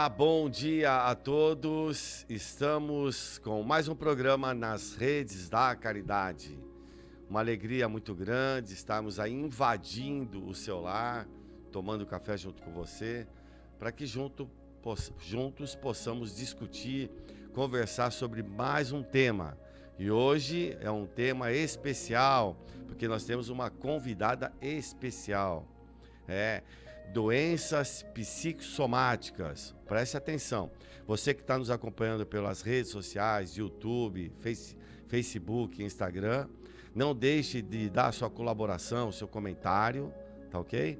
Olá, bom dia a todos. Estamos com mais um programa nas redes da caridade. Uma alegria muito grande estarmos aí invadindo o seu lar, tomando café junto com você, para que juntos possamos discutir, conversar sobre mais um tema. E hoje é um tema especial, porque nós temos uma convidada especial. Doenças psicossomáticas. Preste atenção. Você que está nos acompanhando pelas redes sociais, YouTube, Facebook, Instagram, não deixe de dar a sua colaboração, o seu comentário, tá ok?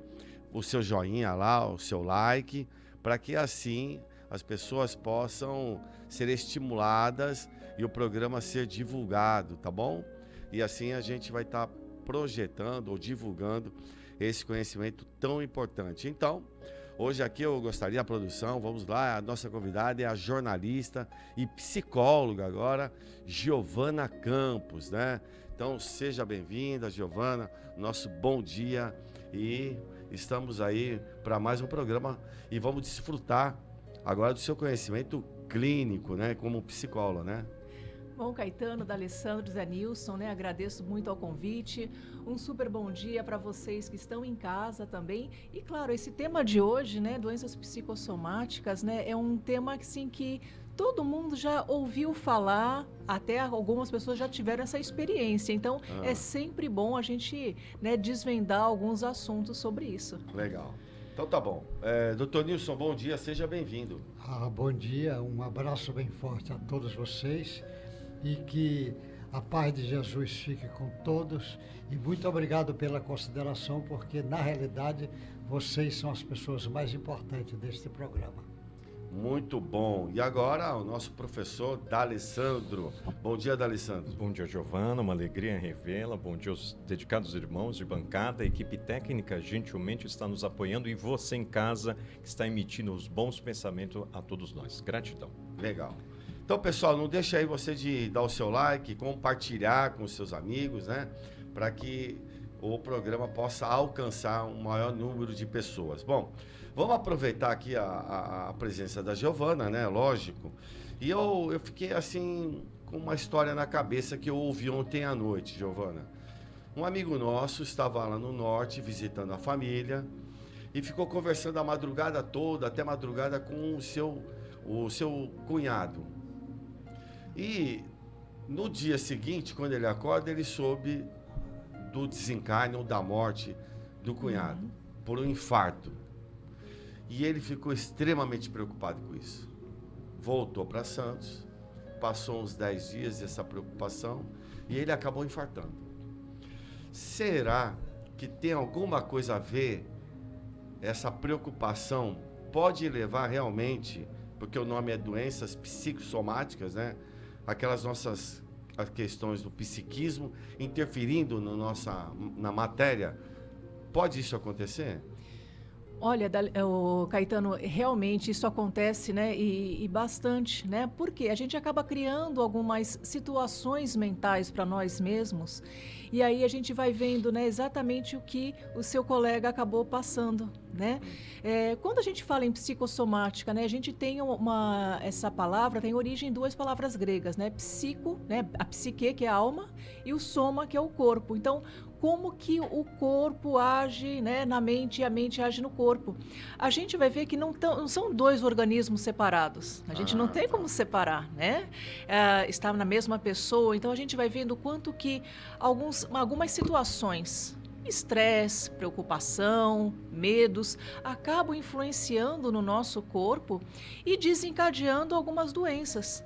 O seu joinha lá, o seu like, para que assim as pessoas possam ser estimuladas e o programa ser divulgado, tá bom? E assim a gente vai estar projetando ou divulgando esse conhecimento tão importante. Então, hoje aqui eu gostaria, a produção, vamos lá, a nossa convidada é a jornalista e psicóloga agora, Giovana Campos, né? Então, seja bem-vinda, Giovana, nosso bom dia, e estamos aí para mais um programa e vamos desfrutar agora do seu conhecimento clínico, né, como psicóloga, né? Bom, Caetano, D'Alessandro, Zé Nilson, né? Agradeço muito ao convite. Um super bom dia para vocês que estão em casa também. E claro, esse tema de hoje, né, doenças psicossomáticas, né, é um tema assim, que todo mundo já ouviu falar, até algumas pessoas já tiveram essa experiência. Então, é sempre bom a gente, né, desvendar alguns assuntos sobre isso. Legal. Então tá bom. Doutor Nilson, bom dia, seja bem-vindo. Bom dia, um abraço bem forte a todos vocês. E que a paz de Jesus fique com todos. E muito obrigado pela consideração, porque, na realidade, vocês são as pessoas mais importantes deste programa. Muito bom. E agora, o nosso professor D'Alessandro. Bom dia, D'Alessandro. Bom dia, Giovana. Uma alegria revê-la. Bom dia aos dedicados irmãos de bancada. A equipe técnica gentilmente está nos apoiando e você em casa que está emitindo os bons pensamentos a todos nós. Gratidão. Legal. Então, pessoal, não deixa aí você de dar o seu like, compartilhar com os seus amigos, né? Para que o programa possa alcançar um maior número de pessoas. Bom, vamos aproveitar aqui a presença da Giovana, né? Lógico. E eu fiquei, assim, com uma história na cabeça que eu ouvi ontem à noite, Giovana. Um amigo nosso estava lá no norte visitando a família e ficou conversando a madrugada toda, até madrugada, com o seu cunhado. E no dia seguinte, quando ele acorda, ele soube do desencarne ou da morte do cunhado, por um infarto. E ele ficou extremamente preocupado com isso. Voltou para Santos, passou uns 10 dias dessa preocupação e ele acabou infartando. Será que tem alguma coisa a ver essa preocupação? Pode levar realmente, porque o nome é doenças psicossomáticas, né? Aquelas nossas questões do psiquismo interferindo na matéria. Pode isso acontecer? Olha, Caetano, realmente isso acontece, né, e bastante, né, porque a gente acaba criando algumas situações mentais para nós mesmos e aí a gente vai vendo, né, exatamente o que o seu colega acabou passando, né. Quando a gente fala em psicossomática, né, a gente tem essa palavra tem origem em duas palavras gregas, né, psico, né, a psique, que é a alma, e o soma, que é o corpo. Então, como que o corpo age, né, na mente e a mente age no corpo. A gente vai ver que não são dois organismos separados. A gente não tem como separar, né? Está na mesma pessoa. Então, a gente vai vendo o quanto que algumas situações, estresse, preocupação, medos, acabam influenciando no nosso corpo e desencadeando algumas doenças.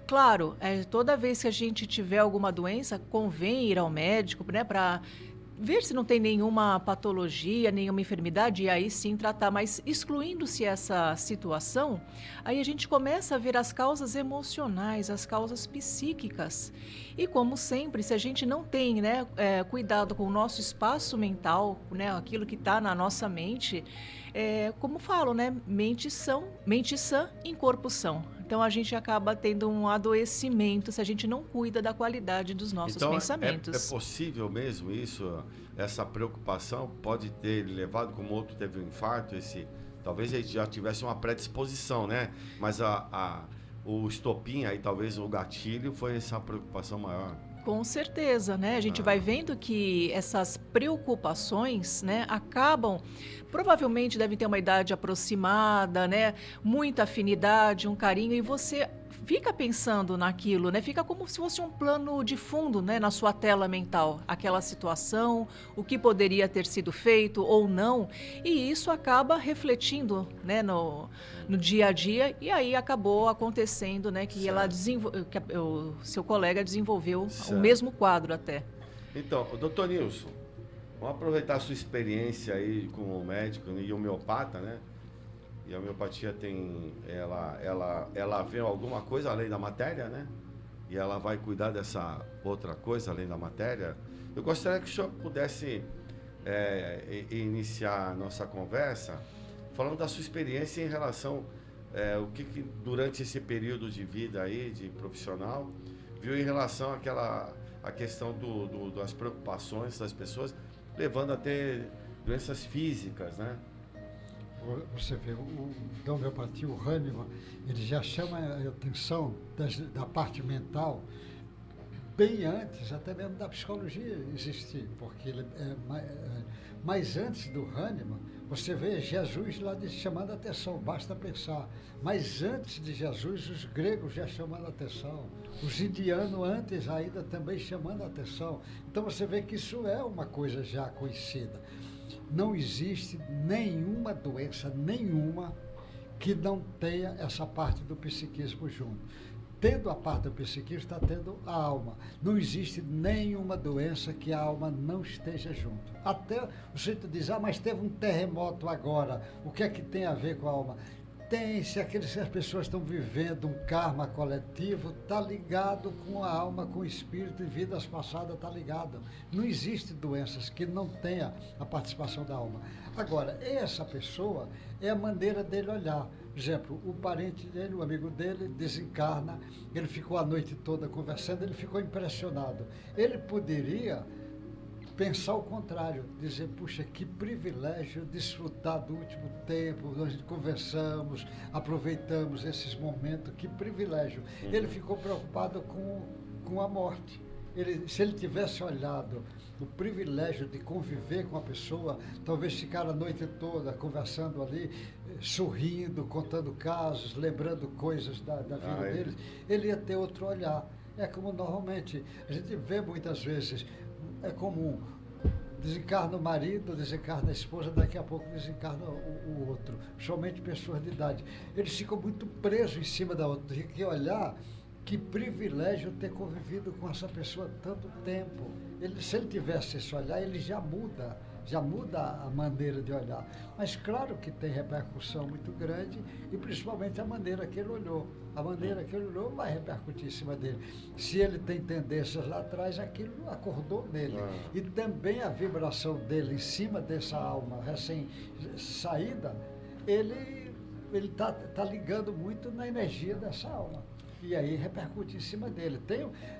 Claro, toda vez que a gente tiver alguma doença, convém ir ao médico, né, para ver se não tem nenhuma patologia, nenhuma enfermidade, e aí sim tratar. Mas excluindo-se essa situação, aí a gente começa a ver as causas emocionais, as causas psíquicas. E como sempre, se a gente não tem, né, cuidado com o nosso espaço mental, né, aquilo que está na nossa mente, como falo, né, mente sã em corpo são. Então a gente acaba tendo um adoecimento se a gente não cuida da qualidade dos nossos pensamentos. É possível mesmo isso, essa preocupação pode ter levado, como outro teve um infarto, Talvez ele já tivesse uma predisposição, né? Mas o estopim aí, talvez o gatilho, foi essa preocupação maior. Com certeza, né? A gente vai vendo que essas preocupações, né, acabam, provavelmente devem ter uma idade aproximada, né? Muita afinidade, um carinho, e você fica pensando naquilo, né? Fica como se fosse um plano de fundo, né, na sua tela mental, aquela situação, o que poderia ter sido feito ou não, e isso acaba refletindo, né, no dia a dia, e aí acabou acontecendo, né, que o seu colega desenvolveu o mesmo quadro até. Então, doutor Nilson, vamos aproveitar a sua experiência aí como médico e homeopata, né? E a homeopatia ela vê alguma coisa além da matéria, né? E ela vai cuidar dessa outra coisa além da matéria. Eu gostaria que o senhor pudesse iniciar a nossa conversa falando da sua experiência em relação o que durante esse período de vida aí, de profissional, viu em relação à questão das preocupações das pessoas, levando a ter doenças físicas, né? Você vê, da homeopatia, o Hahnemann, ele já chama a atenção da parte mental bem antes, até mesmo da psicologia existir, porque ele mas antes do Hahnemann, você vê Jesus lá chamando a atenção, basta pensar. Mas antes de Jesus, os gregos já chamando a atenção, os indianos antes ainda também chamando a atenção. Então você vê que isso é uma coisa já conhecida. Não existe nenhuma doença, nenhuma, que não tenha essa parte do psiquismo junto. Tendo a parte do psiquismo, está tendo a alma. Não existe nenhuma doença que a alma não esteja junto. Até o sujeito diz, mas teve um terremoto agora, o que é que tem a ver com a alma? Se as pessoas estão vivendo um karma coletivo, está ligado com a alma, com o espírito, e vidas passadas está ligado. Não existe doenças que não tenha a participação da alma. Agora, essa pessoa é a maneira dele olhar. Por exemplo, o parente dele, o amigo dele, desencarna, ele ficou a noite toda conversando, ele ficou impressionado. Ele poderia pensar o contrário, dizer, puxa, que privilégio desfrutar do último tempo, nós conversamos, aproveitamos esses momentos, que privilégio. Ele ficou preocupado com a morte. Se ele tivesse olhado o privilégio de conviver com a pessoa, talvez ficar a noite toda conversando ali, sorrindo, contando casos, lembrando coisas da vida deles, ele ia ter outro olhar. É como normalmente, a gente vê muitas vezes, é comum, desencarna o marido, desencarna a esposa, daqui a pouco desencarna o outro, principalmente pessoas de idade. Eles ficam muito presos em cima da outra, tem que olhar que privilégio ter convivido com essa pessoa tanto tempo. Se ele tivesse esse olhar, ele já muda a maneira de olhar. Mas claro que tem repercussão muito grande, e principalmente a maneira que ele olhou. A maneira que ele olhou vai repercutir em cima dele. Se ele tem tendências lá atrás, aquilo acordou nele. E também a vibração dele em cima dessa alma recém-saída, ele está ligando muito na energia dessa alma. E aí repercute em cima dele.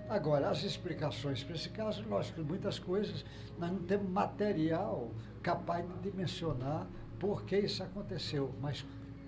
Agora, as explicações para esse caso, lógico, muitas coisas, nós não temos material capaz de dimensionar por que isso aconteceu, mas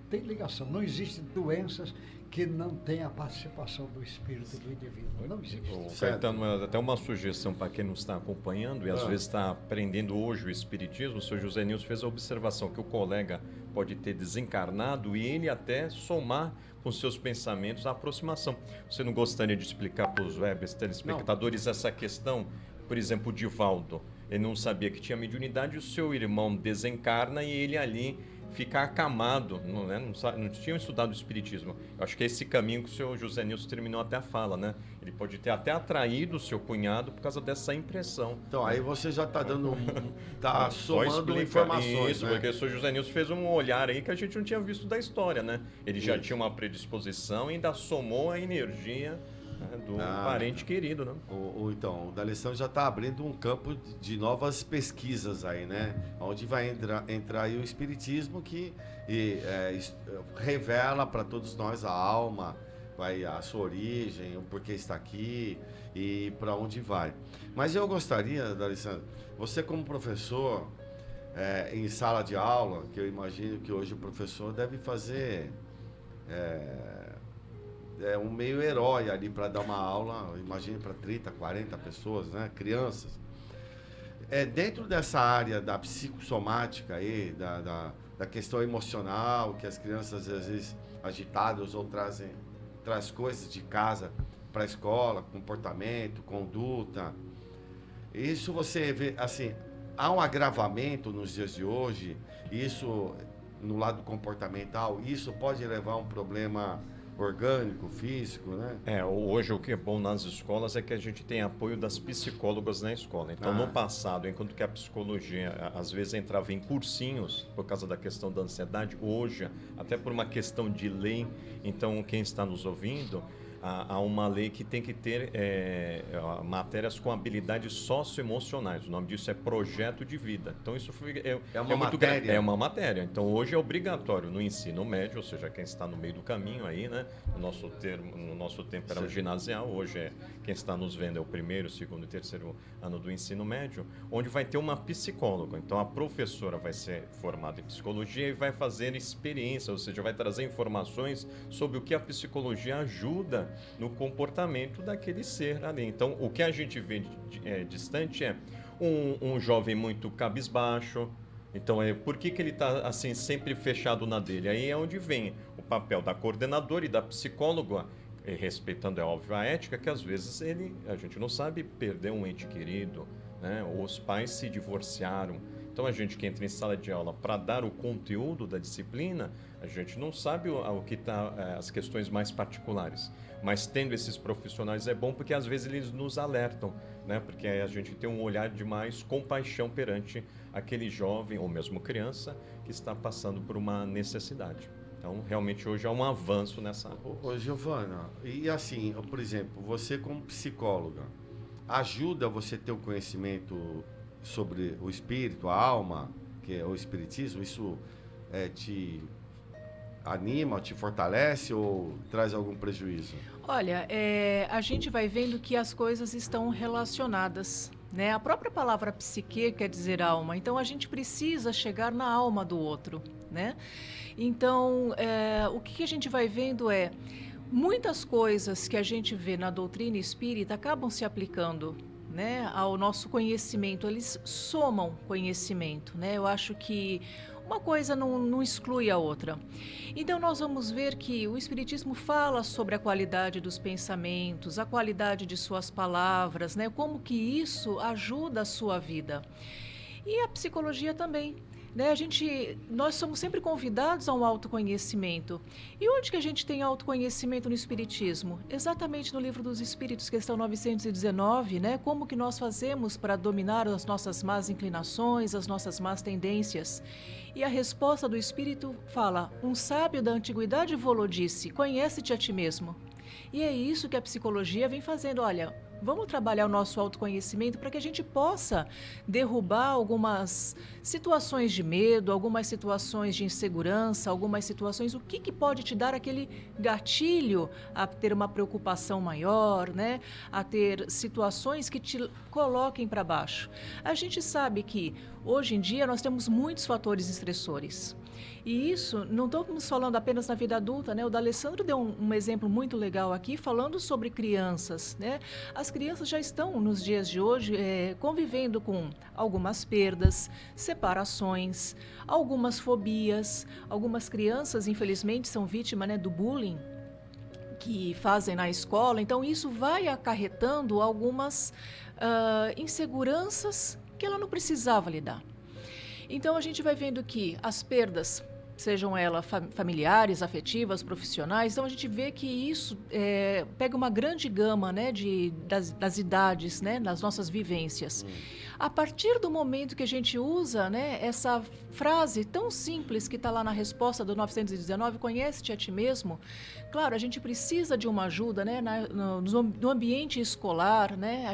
tem ligação. Não existem doenças que não tenham a participação do espírito do indivíduo. Não existe. Caetano, até uma sugestão para quem nos está acompanhando e às vezes está aprendendo hoje o espiritismo. O senhor José Nilson fez a observação que o colega pode ter desencarnado e ele até somar com seus pensamentos a aproximação. Você não gostaria de explicar para os web telespectadores essa questão? Por exemplo, o Divaldo, ele não sabia que tinha mediunidade, o seu irmão desencarna e ele ali fica acamado, não tinham estudado o espiritismo. Eu acho que é esse caminho que o senhor José Nilson terminou até a fala, né? Ele pode ter até atraído o seu cunhado por causa dessa impressão. Então, aí você já está está somando informações, isso, né? Porque o senhor José Nilson fez um olhar aí que a gente não tinha visto da história, né? Ele já tinha uma predisposição e ainda somou a energia do parente querido, né? Então, o D'Alessandro já está abrindo um campo de novas pesquisas aí, né? Onde vai entrar aí o espiritismo que revela para todos nós a alma, a sua origem, o porquê está aqui e para onde vai. Mas eu gostaria, D'Alessandro, você como professor, em sala de aula, que eu imagino que hoje o professor deve fazer um meio herói ali para dar uma aula, imagine para 30, 40 pessoas, né? Crianças. Dentro dessa área da psicossomática aí, da questão emocional, que as crianças às vezes agitadas ou traz coisas de casa para a escola, comportamento, conduta. Isso você vê, assim, há um agravamento nos dias de hoje, isso no lado comportamental, isso pode levar a um problema orgânico, físico, né? Hoje o que é bom nas escolas é que a gente tem apoio das psicólogas na escola. Então, no passado, enquanto que a psicologia às vezes entrava em cursinhos por causa da questão da ansiedade, hoje, até por uma questão de lei, então quem está nos ouvindo, há uma lei que tem que ter matérias com habilidades socioemocionais. O nome disso é projeto de vida. Então, isso é uma matéria. É uma matéria. Então, hoje é obrigatório no ensino médio, ou seja, quem está no meio do caminho aí, né? No nosso tempo era o ginasial, hoje quem está nos vendo é o primeiro, segundo e terceiro ano do ensino médio, onde vai ter uma psicóloga. Então, a professora vai ser formada em psicologia e vai fazer experiência, ou seja, vai trazer informações sobre o que a psicologia ajuda no comportamento daquele ser ali. Então, o que a gente vê distante é um jovem muito cabisbaixo. Então, por que ele está assim, sempre fechado na dele? Aí é onde vem o papel da coordenadora e da psicóloga, respeitando, é óbvio, a ética, que às vezes a gente não sabe, perdeu um ente querido, né? Ou os pais se divorciaram. Então, a gente que entra em sala de aula para dar o conteúdo da disciplina, a gente não sabe o que está, as questões mais particulares. Mas tendo esses profissionais é bom porque às vezes eles nos alertam, né? Porque a gente tem um olhar de mais compaixão perante aquele jovem ou mesmo criança que está passando por uma necessidade. Então, realmente, hoje há um avanço nessa área. Ô, Giovana, e assim, por exemplo, você como psicóloga, ajuda você a ter um conhecimento sobre o espírito, a alma, que é o espiritismo? Isso te anima, te fortalece ou traz algum prejuízo? Olha, a gente vai vendo que as coisas estão relacionadas, né? A própria palavra psique quer dizer alma, então a gente precisa chegar na alma do outro, né? Então, o que a gente vai vendo muitas coisas que a gente vê na doutrina espírita acabam se aplicando, né, ao nosso conhecimento, eles somam conhecimento, né? Eu acho que uma coisa não exclui a outra. Então, nós vamos ver que o Espiritismo fala sobre a qualidade dos pensamentos, a qualidade de suas palavras, né? Como que isso ajuda a sua vida. E a psicologia também. Né? Nós somos sempre convidados a um autoconhecimento. E onde que a gente tem autoconhecimento no Espiritismo? Exatamente no Livro dos Espíritos, questão 919, né? Como que nós fazemos para dominar as nossas más inclinações, as nossas más tendências? E a resposta do Espírito fala: um sábio da antiguidade volou disse, conhece-te a ti mesmo. E é isso que a psicologia vem fazendo. Olha, vamos trabalhar o nosso autoconhecimento para que a gente possa derrubar algumas situações de medo, algumas situações de insegurança, algumas situações, o que pode te dar aquele gatilho a ter uma preocupação maior, né? A ter situações que te coloquem para baixo. A gente sabe que hoje em dia nós temos muitos fatores estressores. E isso, não estamos falando apenas na vida adulta, né? O D'Alessandro deu um exemplo muito legal aqui, falando sobre crianças, né? As crianças já estão, nos dias de hoje, convivendo com algumas perdas, separações, algumas fobias. Algumas crianças, infelizmente, são vítimas, né, do bullying que fazem na escola. Então, isso vai acarretando algumas inseguranças que ela não precisava lidar. Então, a gente vai vendo que as perdas, sejam elas familiares, afetivas, profissionais, então a gente vê que isso pega uma grande gama, né, das idades, né, nas nossas vivências. A partir do momento que a gente usa, né, essa frase tão simples que está lá na resposta do 919, conhece-te a ti mesmo, claro, a gente precisa de uma ajuda, né, no ambiente escolar, né,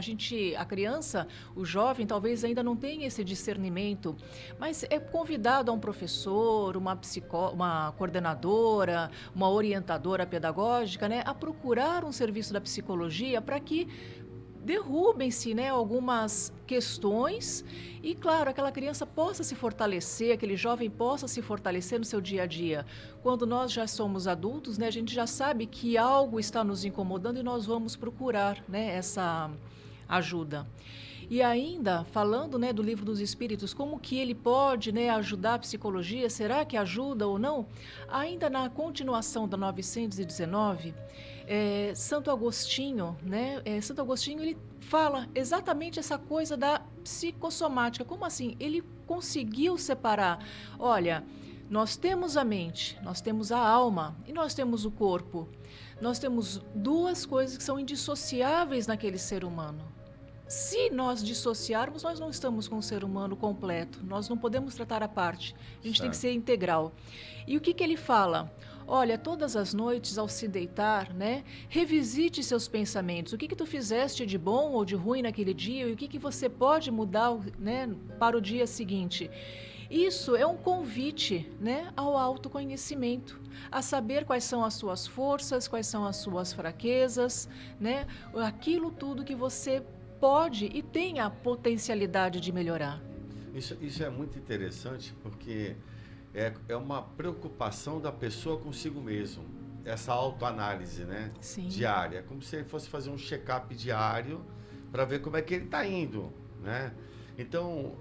a criança, o jovem, talvez ainda não tenha esse discernimento, mas é convidado a um professor, uma coordenadora, uma orientadora pedagógica, né, a procurar um serviço da psicologia para que derrubem-se, né, algumas questões e, claro, aquela criança possa se fortalecer, aquele jovem possa se fortalecer no seu dia a dia. Quando nós já somos adultos, né, a gente já sabe que algo está nos incomodando e nós vamos procurar, né, essa ajuda. E ainda, falando, né, do Livro dos Espíritos, como que ele pode, né, ajudar a psicologia, será que ajuda ou não? Ainda na continuação da 919, Santo Agostinho, né, Santo Agostinho, ele fala exatamente essa coisa da psicossomática. Como assim? Ele conseguiu separar, olha, nós temos a mente, nós temos a alma e nós temos o corpo. Nós temos duas coisas que são indissociáveis naquele ser humano. Se nós dissociarmos, nós não estamos com um ser humano completo. Nós não podemos tratar a parte. A gente tem que ser integral. E o que ele fala? Olha, todas as noites, ao se deitar, né, revisite seus pensamentos. O que tu fizeste de bom ou de ruim naquele dia e o que você pode mudar, né, para o dia seguinte. Isso é um convite, né, ao autoconhecimento, a saber quais são as suas forças, quais são as suas fraquezas, né, aquilo tudo que você pode e tem a potencialidade de melhorar. Isso é muito interessante porque é uma preocupação da pessoa consigo mesmo, essa autoanálise, né? Sim. Diária. É como se ele fosse fazer um check-up diário para ver como é que ele está indo, né? Então,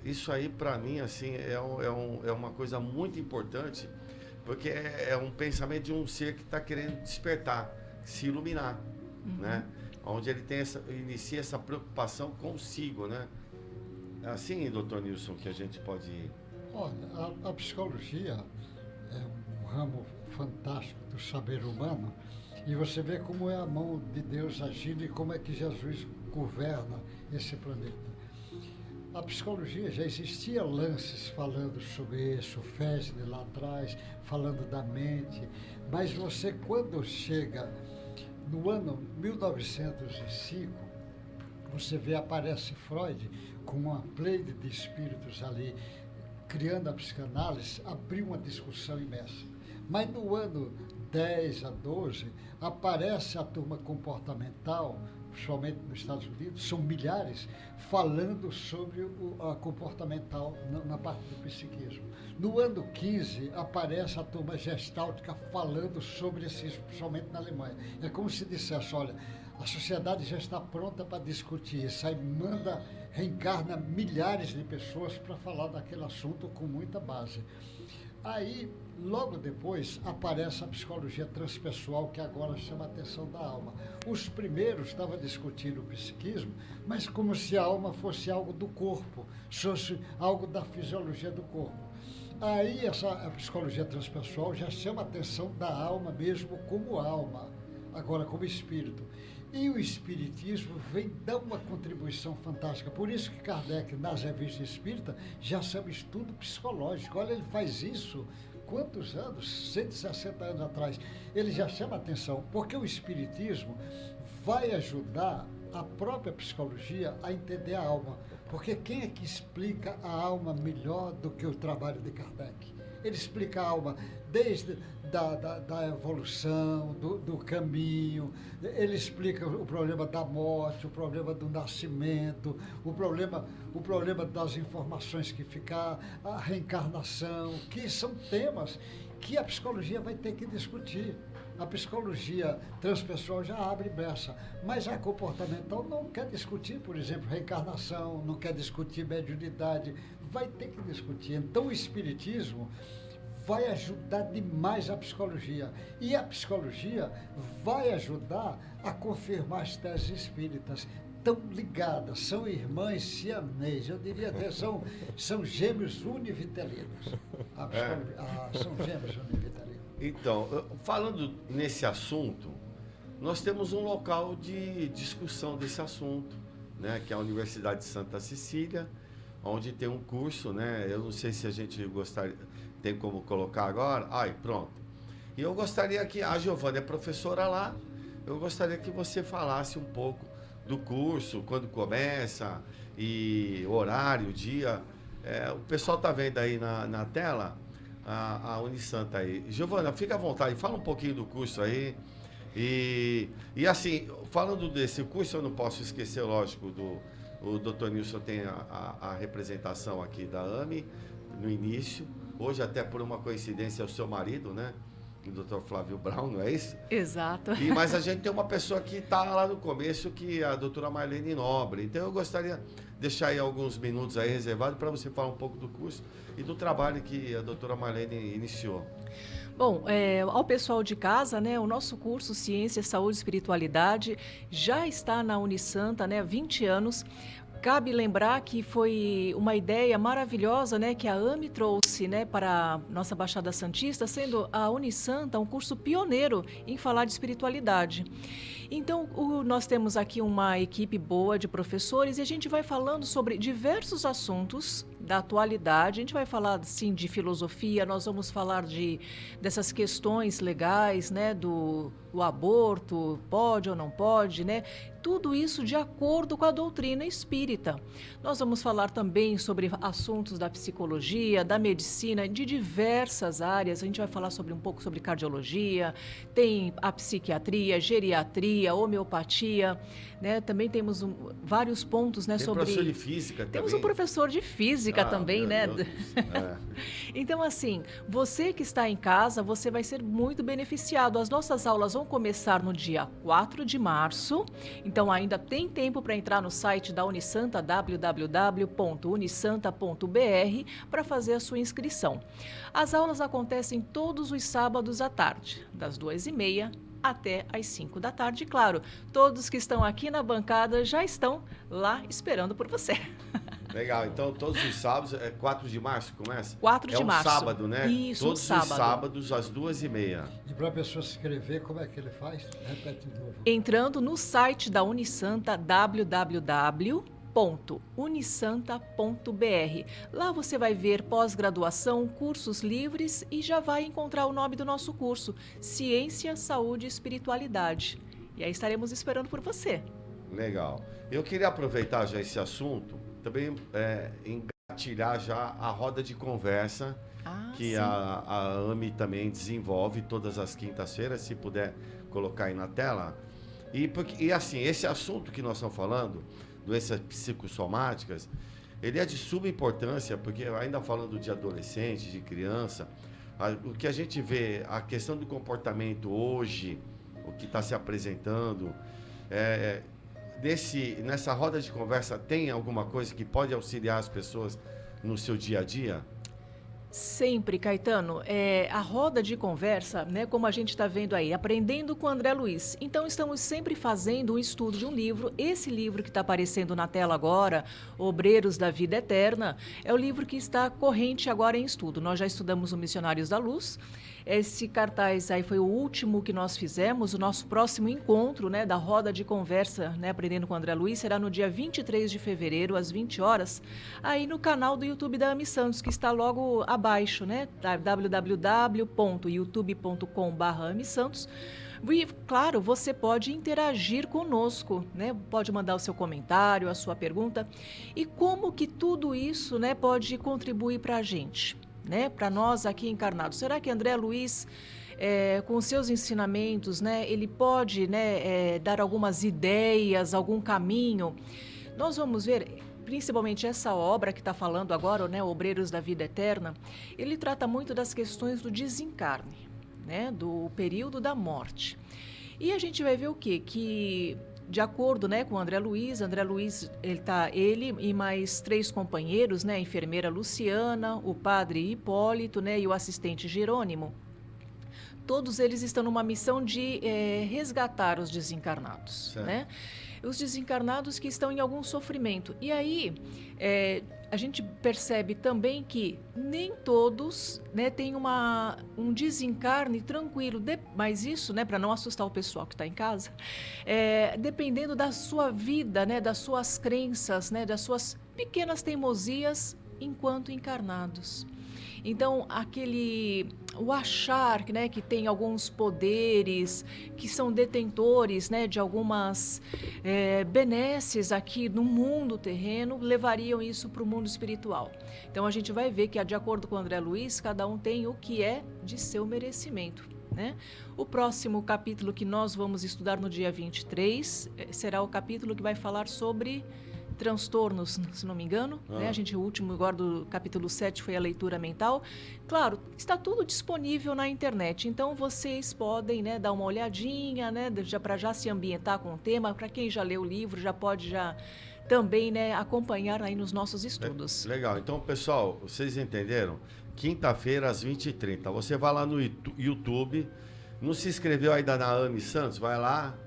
isso aí para mim assim, é uma coisa muito importante, porque é um pensamento de um ser que está querendo despertar, se iluminar, né? Onde ele inicia essa preocupação consigo, né? É assim, doutor Nilson, que a gente pode... Olha, a psicologia é um ramo fantástico do saber humano e você vê como é a mão de Deus agindo e como é que Jesus governa esse planeta. A psicologia já existia lances falando sobre isso, Fesne lá atrás, falando da mente, mas você quando chega no ano 1905, você vê, aparece Freud com uma pleide de espíritos ali, criando a psicanálise, abriu uma discussão imensa. Mas no ano 10 a 12, aparece a turma comportamental, principalmente nos Estados Unidos, são milhares, falando sobre a comportamental na parte do psiquismo. No ano 15, aparece a turma gestáltica falando sobre esses, principalmente na Alemanha. É como se dissesse, olha, a sociedade já está pronta para discutir isso, aí reencarna milhares de pessoas para falar daquele assunto com muita base. Aí, logo depois, aparece a psicologia transpessoal, que agora chama a atenção da alma. Os primeiros estavam discutindo o psiquismo, mas como se a alma fosse algo do corpo, fosse algo da fisiologia do corpo. Aí, a psicologia transpessoal já chama a atenção da alma mesmo como alma, agora como espírito. E o espiritismo vem dar uma contribuição fantástica. Por isso que Kardec, nas revistas espíritas, já chama estudo psicológico. Olha, ele faz isso, quantos anos? 160 anos atrás. Ele já chama atenção, porque o espiritismo vai ajudar a própria psicologia a entender a alma. Porque quem é que explica a alma melhor do que o trabalho de Kardec? Ele explica a alma desde da evolução, do caminho, ele explica o problema da morte, o problema do nascimento, o problema das informações que ficam, a reencarnação, que são temas que a psicologia vai ter que discutir. A psicologia transpessoal já abre brecha, mas a comportamental não quer discutir, por exemplo, reencarnação, não quer discutir mediunidade, vai ter que discutir. Então o espiritismo vai ajudar demais a psicologia. E a psicologia vai ajudar a confirmar as teses espíritas. Tão ligadas, são irmãs siamês, eu diria até são gêmeos univitelinos. São gêmeos univitelinos. Então, falando nesse assunto, nós temos um local de discussão desse assunto, né, que é a Universidade de Santa Cecília, onde tem um curso, né, eu não sei se a gente gostaria, tem como colocar agora, pronto. E eu gostaria que, a Giovana é professora lá, eu gostaria que você falasse um pouco do curso, quando começa, e horário, dia. O pessoal está vendo aí na tela a Unisanta aí. Giovana, fica à vontade, fala um pouquinho do curso aí E assim, falando desse curso, eu não posso esquecer, lógico, o Dr. Nilson tem a representação aqui da AME no início. Hoje, até por uma coincidência, é o seu marido, né? O Dr. Flávio Brown, não é isso? Exato. Mas a gente tem uma pessoa que está lá no começo, que é a doutora Marlene Nobre. Então, eu gostaria de deixar aí alguns minutos aí reservados para você falar um pouco do curso e do trabalho que a doutora Marlene iniciou. Bom, ao pessoal de casa, né, o nosso curso Ciência, Saúde e Espiritualidade já está na Unisanta, né, há 20 anos. Cabe lembrar que foi uma ideia maravilhosa, né, que a AME trouxe, né, para a nossa Baixada Santista, sendo a Unisanta um curso pioneiro em falar de espiritualidade. Então, nós temos aqui uma equipe boa de professores e a gente vai falando sobre diversos assuntos da atualidade. A gente vai falar, sim, de filosofia, nós vamos falar dessas questões legais, né, do aborto, pode ou não pode, né? Tudo isso de acordo com a doutrina espírita. Nós vamos falar também sobre assuntos da psicologia, da medicina, de diversas áreas. A gente vai falar um pouco sobre cardiologia, tem a psiquiatria, geriatria, homeopatia, né? Também temos vários pontos, né, sobre... Tem professor de física também. Temos um professor de física também, né? Então, assim, você que está em casa, você vai ser muito beneficiado. As nossas aulas vão começar no dia 4 de março. Então, ainda tem tempo para entrar no site da Unisanta, www.unisanta.br, para fazer a sua inscrição. As aulas acontecem todos os sábados à tarde, das 2h30 até às 5 da tarde. Claro, todos que estão aqui na bancada já estão lá esperando por você. Legal, então todos os sábados, 4 de março começa? 4 de março. É um sábado, né? Isso, todos sábado. Os sábados às 2h30. E para a pessoa se inscrever, como é que ele faz? Repete de novo. Entrando no site da Unisanta, www.unisanta.br. Lá você vai ver pós-graduação, cursos livres e já vai encontrar o nome do nosso curso, Ciência, Saúde e Espiritualidade. E aí estaremos esperando por você. Legal. Eu queria aproveitar já esse assunto, também engatilhar já a roda de conversa que a AME também desenvolve todas as quintas-feiras, se puder colocar aí na tela. E assim, esse assunto que nós estamos falando, doenças psicossomáticas, ele é de suma importância, porque ainda falando de adolescente, de criança, o que a gente vê, a questão do comportamento hoje, o que está se apresentando, nessa roda de conversa, tem alguma coisa que pode auxiliar as pessoas no seu dia a dia? Sempre, Caetano, a roda de conversa, né, como a gente está vendo aí, aprendendo com André Luiz. Então, estamos sempre fazendo um estudo de um livro. Esse livro que está aparecendo na tela agora, Obreiros da Vida Eterna, é o livro que está corrente agora em estudo. Nós já estudamos o Missionários da Luz. Esse cartaz aí foi o último que nós fizemos. O nosso próximo encontro, né, da roda de conversa, né, Aprendendo com André Luiz, será no dia 23 de fevereiro, às 20 horas, aí no canal do YouTube da AME Santos, que está logo abaixo, né, www.youtube.com/AMESantos. E, claro, você pode interagir conosco, né? Pode mandar o seu comentário, a sua pergunta. E como que tudo isso, né, pode contribuir para a gente, né? Para nós aqui encarnados. Será que André Luiz, com seus ensinamentos, né, ele pode, né, dar algumas ideias, algum caminho? Nós vamos ver... Principalmente essa obra que está falando agora, né, Obreiros da Vida Eterna, ele trata muito das questões do desencarne, né, do período da morte. E a gente vai ver o quê? Que, de acordo, né, com o André Luiz, ele e mais 3 companheiros, né, a enfermeira Luciana, o padre Hipólito, né, e o assistente Jerônimo, todos eles estão numa missão de resgatar os desencarnados, né? Os desencarnados que estão em algum sofrimento. E aí, a gente percebe também que nem todos, né, têm um desencarne tranquilo. Mas isso, né, para não assustar o pessoal que está em casa, dependendo da sua vida, né, das suas crenças, né, das suas pequenas teimosias enquanto encarnados. Então, o achar, né, que tem alguns poderes, que são detentores, né, de algumas benesses aqui no mundo terreno, levariam isso para o mundo espiritual. Então, a gente vai ver que, de acordo com o André Luiz, cada um tem o que é de seu merecimento, né? O próximo capítulo que nós vamos estudar no dia 23 será o capítulo que vai falar sobre transtornos, se não me engano, né? O último agora do capítulo 7 foi a leitura mental. Claro, está tudo disponível na internet, então vocês podem, né, dar uma olhadinha, né, para já se ambientar com o tema. Para quem já leu o livro, já pode também, né, acompanhar aí nos nossos estudos. Legal. Então, pessoal, vocês entenderam? Quinta-feira, às 20h30. Você vai lá no YouTube, não se inscreveu ainda na AME Santos? Vai lá,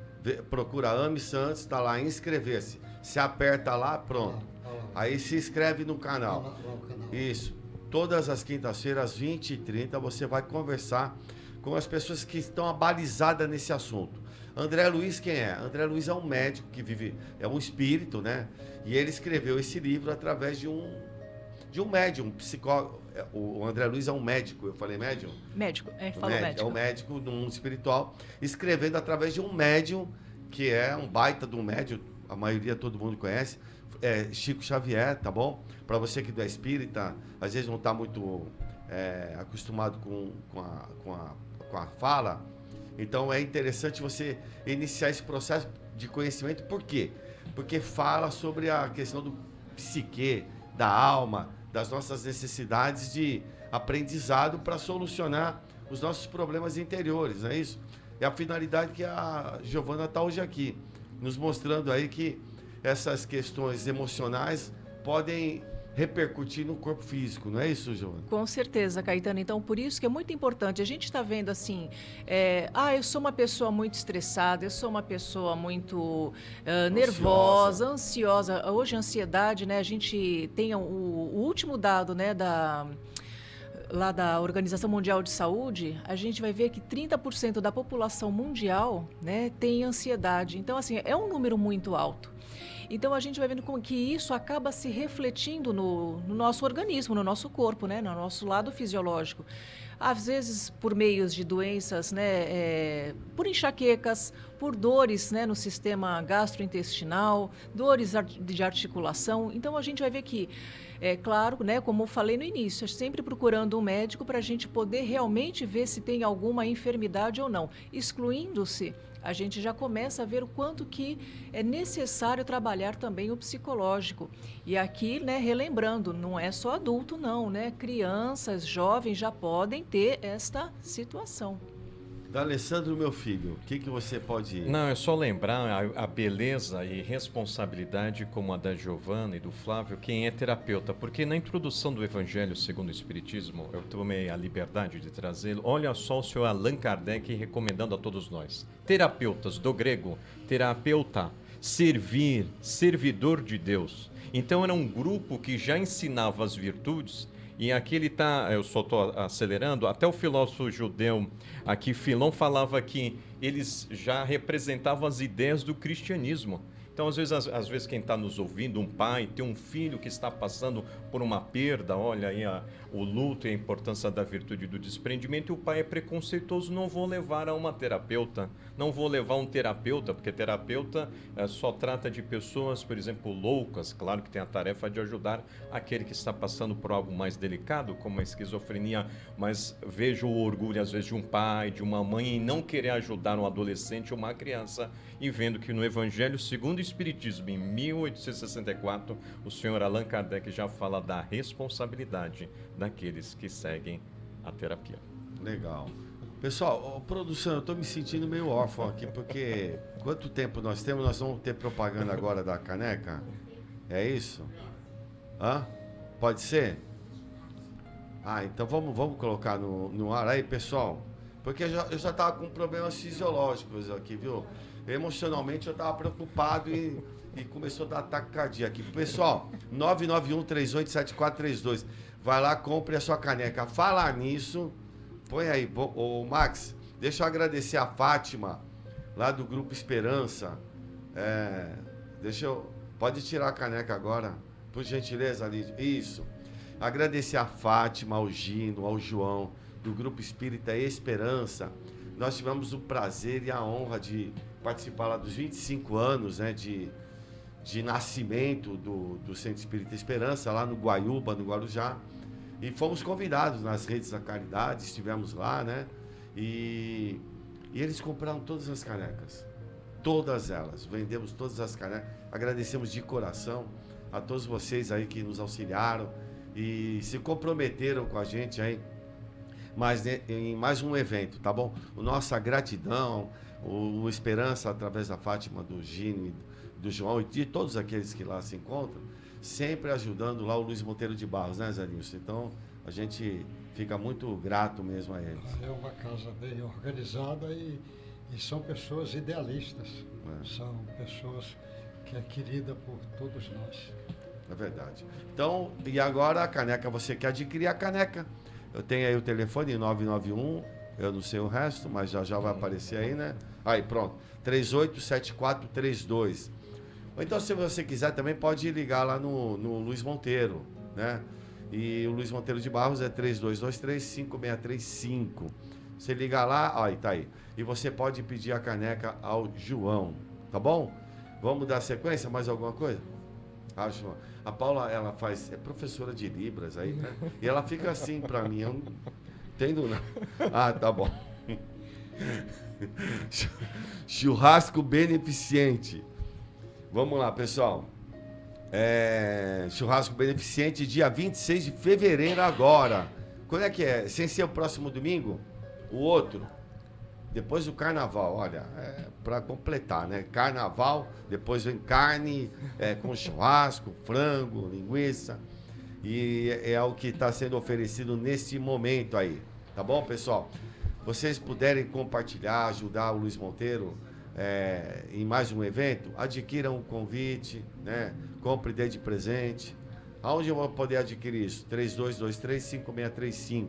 procura AME Santos, está lá, inscrever-se. Se aperta lá, pronto. Aí se inscreve no canal. Isso. Todas as quintas-feiras, às 20h30, você vai conversar com as pessoas que estão abalizadas nesse assunto. André Luiz, quem é? André Luiz é um médico que vive, é um espírito, né? E ele escreveu esse livro através de um médium, um psicólogo. O André Luiz é um médico, eu falei médium? Médico, falou médico. É um médico do mundo espiritual, escrevendo através de um médium, que é um baita de um médium, a maioria todo mundo conhece, Chico Xavier, tá bom? Para você que não é espírita, às vezes não está muito acostumado com a fala, então é interessante você iniciar esse processo de conhecimento. Por quê? Porque fala sobre a questão do psique, da alma, das nossas necessidades de aprendizado para solucionar os nossos problemas interiores, não é isso? É a finalidade que a Giovana está hoje aqui, nos mostrando aí que essas questões emocionais podem repercutir no corpo físico, não é isso, Giovana? Com certeza, Caetano. Então, por isso que é muito importante. A gente está vendo assim, eu sou uma pessoa muito estressada, eu sou uma pessoa muito nervosa, ansiosa. Hoje, a ansiedade, né? A gente tem o último dado, né, lá da Organização Mundial de Saúde, a gente vai ver que 30% da população mundial, né, tem ansiedade. Então, assim, é um número muito alto. Então, a gente vai vendo como que isso acaba se refletindo no nosso organismo, no nosso corpo, né, no nosso lado fisiológico. Às vezes, por meios de doenças, né, por enxaquecas, por dores, né, no sistema gastrointestinal, dores de articulação. Então, a gente vai ver que, claro, né, como eu falei no início, sempre procurando um médico para a gente poder realmente ver se tem alguma enfermidade ou não. Excluindo-se, a gente já começa a ver o quanto que é necessário trabalhar também o psicológico. E aqui, né, relembrando, não é só adulto não, né? Crianças, jovens já podem ter esta situação. D'Alessandro, meu filho, o que você pode... Não, é só lembrar a beleza e responsabilidade como a da Giovana e do Flávio, quem é terapeuta. Porque na introdução do Evangelho segundo o Espiritismo, eu tomei a liberdade de trazê-lo. Olha só o senhor Allan Kardec recomendando a todos nós. Terapeutas, do grego, terapeuta, servir, servidor de Deus. Então era um grupo que já ensinava as virtudes. E aqui ele está, eu só estou acelerando, até o filósofo judeu aqui, Filão, falava que eles já representavam as ideias do cristianismo. Então, às vezes quem está nos ouvindo, um pai, tem um filho que está passando por uma perda, olha aí o luto e a importância da virtude do desprendimento, e o pai é preconceituoso, não vou levar a uma terapeuta, não vou levar um terapeuta, porque terapeuta só trata de pessoas, por exemplo, loucas, claro que tem a tarefa de ajudar aquele que está passando por algo mais delicado, como a esquizofrenia, mas vejo o orgulho, às vezes, de um pai, de uma mãe, em não querer ajudar um adolescente ou uma criança, e vendo que no Evangelho segundo o Espiritismo, em 1864, o senhor Allan Kardec já fala da responsabilidade daqueles que seguem a terapia. Legal. Pessoal, produção, eu estou me sentindo meio órfão aqui, porque quanto tempo nós temos? Nós vamos ter propaganda agora da caneca? É isso? Hã? Pode ser? Então vamos colocar no ar aí, pessoal. Porque eu já estava com problemas fisiológicos aqui, viu? Emocionalmente eu estava preocupado e começou a dar ataque cardíaco. Pessoal, 991387432. Vai lá, compre a sua caneca. Falar nisso, põe aí, ô Max, deixa eu agradecer a Fátima, lá do Grupo Esperança. Pode tirar a caneca agora, por gentileza, Lídia. Isso. Agradecer a Fátima, ao Gino, ao João, do Grupo Espírita Esperança. Nós tivemos o prazer e a honra de participar lá dos 25 anos, né, de nascimento do Centro Espírita Esperança, lá no Guaiúba, no Guarujá. E fomos convidados nas redes da caridade, estivemos lá, né? E eles compraram todas as canecas. Todas elas. Vendemos todas as canecas. Agradecemos de coração a todos vocês aí que nos auxiliaram e se comprometeram com a gente aí em mais um evento, tá bom? Nossa gratidão, o Esperança através da Fátima, do Gino, do João e de todos aqueles que lá se encontram, sempre ajudando lá o Luiz Monteiro de Barros, né, Zé Nilson? Então, a gente fica muito grato mesmo a eles. É uma casa bem organizada e são pessoas idealistas. São pessoas que é querida por todos nós. É verdade. Então, e agora a caneca, você quer adquirir a caneca? Eu tenho aí o telefone 991, eu não sei o resto, mas já vai aparecer aí, né? Aí, pronto. 387432. Ou então, se você quiser, também pode ligar lá no Luiz Monteiro, né? E o Luiz Monteiro de Barros é 3223-5635. Você liga lá, ó, tá aí. E você pode pedir a caneca ao João, tá bom? Vamos dar sequência? Mais alguma coisa? João. A Paula, ela é professora de Libras aí, né? E ela fica assim pra mim, eu não entendo não. Ah, tá bom. Churrasco beneficente. Vamos lá, pessoal. Churrasco beneficente, dia 26 de fevereiro agora. Quando é que é? Sem ser o próximo domingo? O outro? Depois do carnaval, olha, para completar, né? Carnaval, depois vem carne com churrasco, frango, linguiça. E é o que está sendo oferecido neste momento aí. Tá bom, pessoal? Vocês puderem compartilhar, ajudar o Luiz Monteiro em mais um evento, adquiram um convite, né? Compre, dê de presente. Aonde eu vou poder adquirir isso? 3223-5635.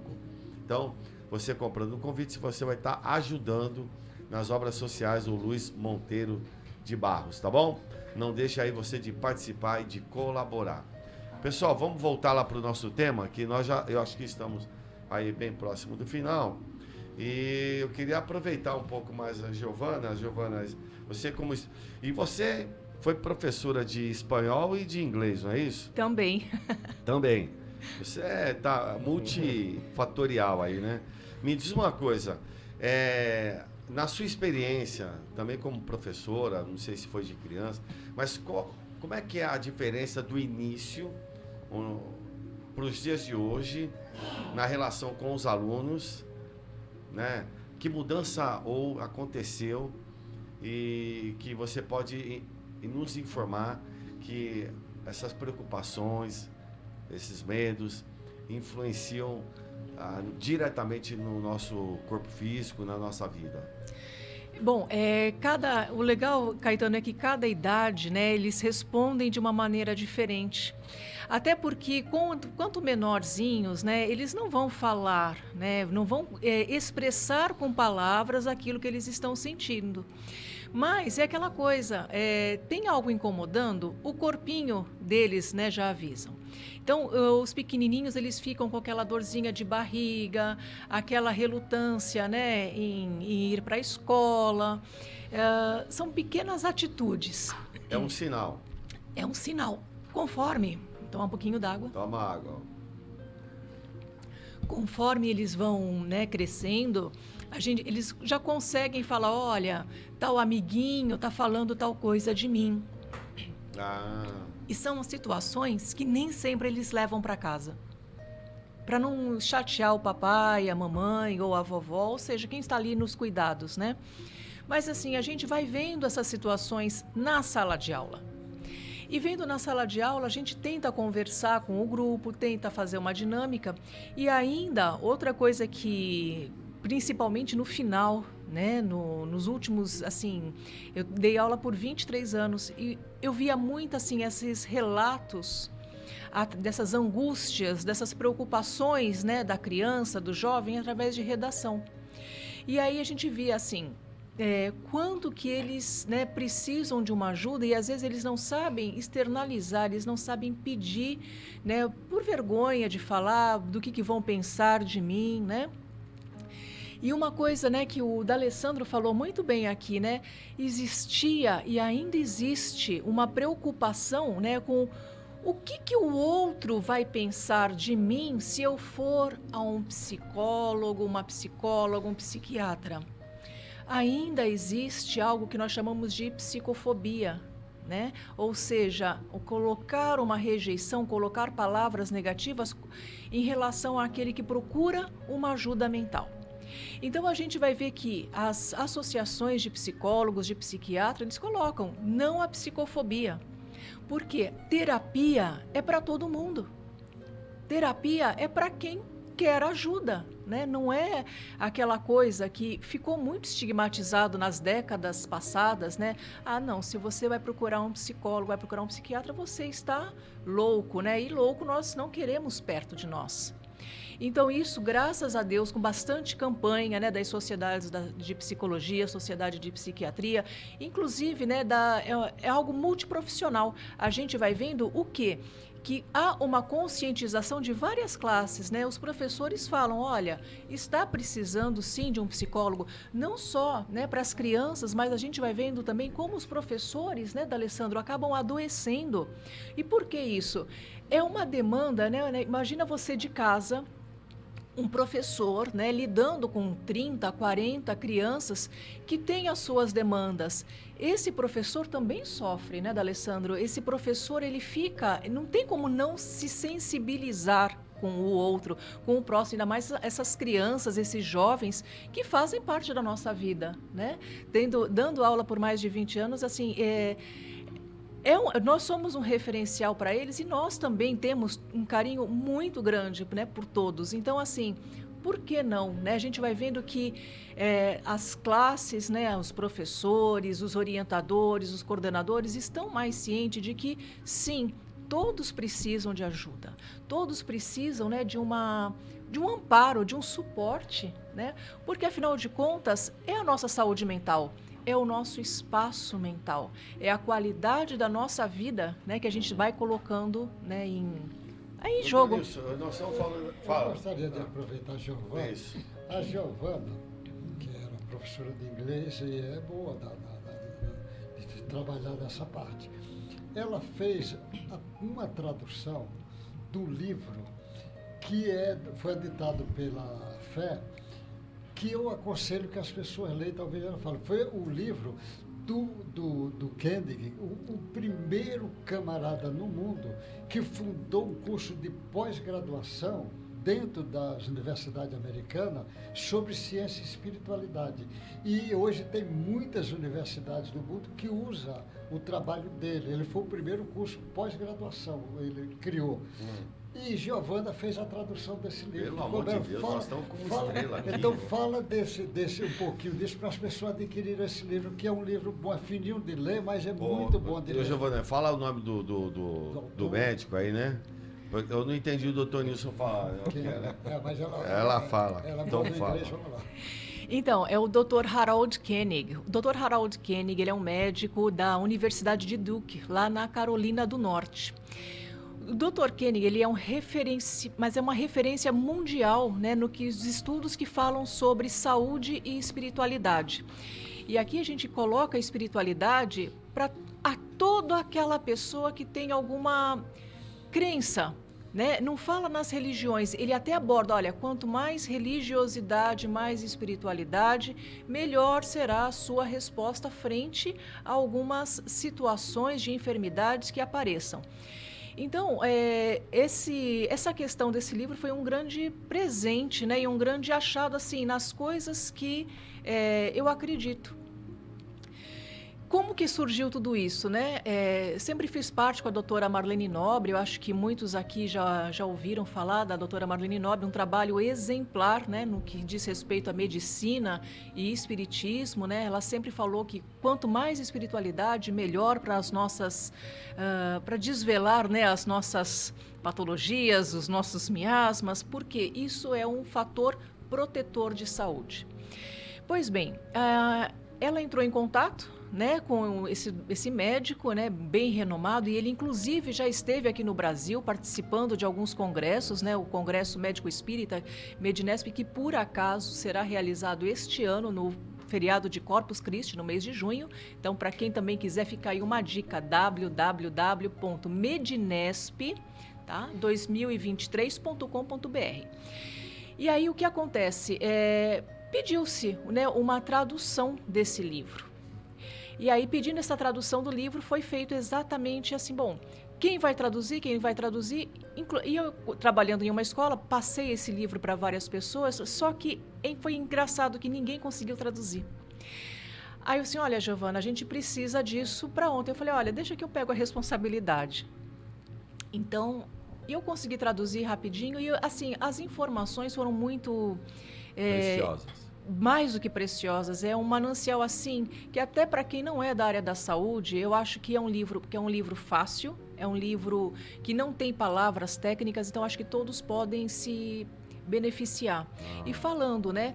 Então, você comprando um convite, você vai estar ajudando nas obras sociais do Luiz Monteiro de Barros, tá bom? Não deixe aí você de participar e de colaborar. Pessoal, vamos voltar lá para o nosso tema, que eu acho que estamos aí bem próximo do final. E eu queria aproveitar um pouco mais a Giovana. Giovana, você você foi professora de espanhol e de inglês, não é isso? Também. Também. Você tá multifatorial aí, né? Me diz uma coisa, na sua experiência, também como professora, não sei se foi de criança, mas como é que é a diferença do início para os dias de hoje, na relação com os alunos, né? Que mudança aconteceu e que você pode nos informar que essas preocupações, esses medos, influenciam diretamente no nosso corpo físico, na nossa vida? Bom, o legal, Caetano, é que cada idade, né, eles respondem de uma maneira diferente. Até porque, quanto menorzinhos, né, eles não vão falar, né, não vão expressar com palavras aquilo que eles estão sentindo. Mas é aquela coisa, tem algo incomodando, o corpinho deles, né, já avisam. Então, os pequenininhos, eles ficam com aquela dorzinha de barriga, aquela relutância, né, em ir para a escola. São pequenas atitudes. É um sinal. É um sinal. Conforme, toma um pouquinho d'água. Toma água. Conforme eles vão, né, crescendo, eles já conseguem falar, olha, tal amiguinho está falando tal coisa de mim. E são situações que nem sempre eles levam para casa. Para não chatear o papai, a mamãe ou a vovó, ou seja, quem está ali nos cuidados, né? Mas assim, a gente vai vendo essas situações na sala de aula. E vendo na sala de aula, a gente tenta conversar com o grupo, tenta fazer uma dinâmica. E ainda, outra coisa que, principalmente no final, né, nos últimos, assim, eu dei aula por 23 anos e eu via muito, assim, esses relatos dessas angústias, dessas preocupações, né, da criança, do jovem, através de redação. E aí a gente via, assim, quanto que eles, né, precisam de uma ajuda e às vezes eles não sabem externalizar, eles não sabem pedir, né, por vergonha de falar do que vão pensar de mim, né? E uma coisa, né, que o D'Alessandro falou muito bem aqui, né, existia e ainda existe uma preocupação, né, com O que o outro vai pensar de mim se eu for a um psicólogo, uma psicóloga, um psiquiatra? Ainda existe algo que nós chamamos de psicofobia, né? Ou seja, o colocar uma rejeição, colocar palavras negativas em relação àquele que procura uma ajuda mental. Então a gente vai ver que as associações de psicólogos, de psiquiatras, eles colocam não a psicofobia. Porque terapia é para todo mundo. Terapia é para quem quer ajuda, né? Não é aquela coisa que ficou muito estigmatizado nas décadas passadas, né? Ah, não, se você vai procurar um psicólogo, vai procurar um psiquiatra, você está louco, né? E louco nós não queremos perto de nós. Então isso, graças a Deus, com bastante campanha, né, das sociedades de psicologia, sociedade de psiquiatria, inclusive, né, é algo multiprofissional. A gente vai vendo o quê? Que há uma conscientização de várias classes, né? Os professores falam, olha, está precisando sim de um psicólogo, não só, né, para as crianças, mas a gente vai vendo também como os professores, né, D'Alessandro, acabam adoecendo. E por que isso? É uma demanda, né? Imagina você de casa, um professor, né, lidando com 30, 40 crianças que têm as suas demandas. Esse professor também sofre, né, D'Alessandro? Esse professor, ele fica, não tem como não se sensibilizar com o outro, com o próximo, ainda mais essas crianças, esses jovens que fazem parte da nossa vida, né? Dando aula por mais de 20 anos, assim, nós somos um referencial para eles e nós também temos um carinho muito grande, né, por todos. Então, assim, por que não? Né? A gente vai vendo que as classes, né, os professores, os orientadores, os coordenadores estão mais cientes de que, sim, todos precisam de ajuda. Todos precisam, né, de um amparo, de um suporte, né? Porque, afinal de contas, é a nossa saúde mental. É o nosso espaço mental, é a qualidade da nossa vida, né, que a gente vai colocando, né, em jogo. Isso, nós estamos falando. Eu gostaria de aproveitar a Giovana. Isso. A Giovana, que era professora de inglês e é boa de trabalhar nessa parte, ela fez uma tradução do livro que foi editado pela Fé, que eu aconselho que as pessoas leiam, talvez ela fale. Foi o livro do Kennedy, o primeiro camarada no mundo que fundou um curso de pós-graduação dentro das universidades americanas sobre ciência e espiritualidade. E hoje tem muitas universidades do mundo que usam o trabalho dele. Ele foi o primeiro curso pós-graduação, ele criou. E Giovana fez a tradução desse livro. Pelo amor de Deus, nós estamos com uma estrela aqui. Então fala desse um pouquinho disso para as pessoas adquirirem esse livro, que é um livro bom, é fininho de ler, mas é muito bom de ler. Giovana, fala o nome do médico aí, né? Eu não entendi o doutor Nilson falar. Mas ela fala. Então fala. Inglês, vamos lá. Então, é o Dr. Harold Koenig. O Dr. Harold Koenig, ele é um médico da Universidade de Duke, lá na Carolina do Norte. O Dr. Koenig, ele é mas é uma referência mundial, né, no que os estudos que falam sobre saúde e espiritualidade. E aqui a gente coloca a espiritualidade para toda aquela pessoa que tem alguma crença, né? Não fala nas religiões, ele até aborda, olha, quanto mais religiosidade, mais espiritualidade, melhor será a sua resposta frente a algumas situações de enfermidades que apareçam. Então, essa questão desse livro foi um grande presente, né, e um grande achado assim, nas coisas que eu acredito. Como que surgiu tudo isso, né? Sempre fiz parte com a doutora Marlene Nobre, eu acho que muitos aqui já ouviram falar da doutora Marlene Nobre, um trabalho exemplar, né, no que diz respeito à medicina e espiritismo, né? Ela sempre falou que quanto mais espiritualidade, melhor para as nossas, para desvelar, né, as nossas patologias, os nossos miasmas, porque isso é um fator protetor de saúde. Pois bem, ela entrou em contato, né, com esse médico, né, bem renomado, e ele inclusive já esteve aqui no Brasil participando de alguns congressos, né, o Congresso Médico Espírita Medinesp, que por acaso será realizado este ano no feriado de Corpus Christi no mês de junho. Então, para quem também quiser ficar aí uma dica, www.medinesp, tá? 2023.com.br. E aí o que acontece? Pediu-se, né, uma tradução desse livro. E aí, pedindo essa tradução do livro, foi feito exatamente assim, bom, quem vai traduzir? E eu, trabalhando em uma escola, passei esse livro para várias pessoas, só que foi engraçado que ninguém conseguiu traduzir. Aí eu disse, olha, Giovana, a gente precisa disso para ontem. Eu falei, olha, deixa que eu pego a responsabilidade. Então, eu consegui traduzir rapidinho e, assim, as informações foram muito... Preciosas. Mais do que preciosas, é um manancial assim, que até para quem não é da área da saúde, eu acho que é um livro fácil, é um livro que não tem palavras técnicas, então acho que todos podem se beneficiar. E falando, né,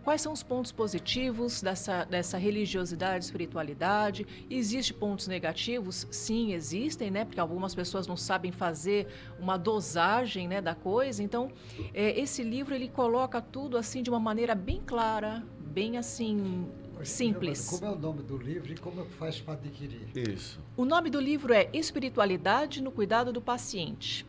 quais são os pontos positivos dessa religiosidade, espiritualidade? Existem pontos negativos? Sim, existem, né? Porque algumas pessoas não sabem fazer uma dosagem, né, da coisa. Então, esse livro, ele coloca tudo assim de uma maneira bem clara, bem assim, simples. Como é o nome do livro e como faz para adquirir? Isso. O nome do livro é Espiritualidade no Cuidado do Paciente.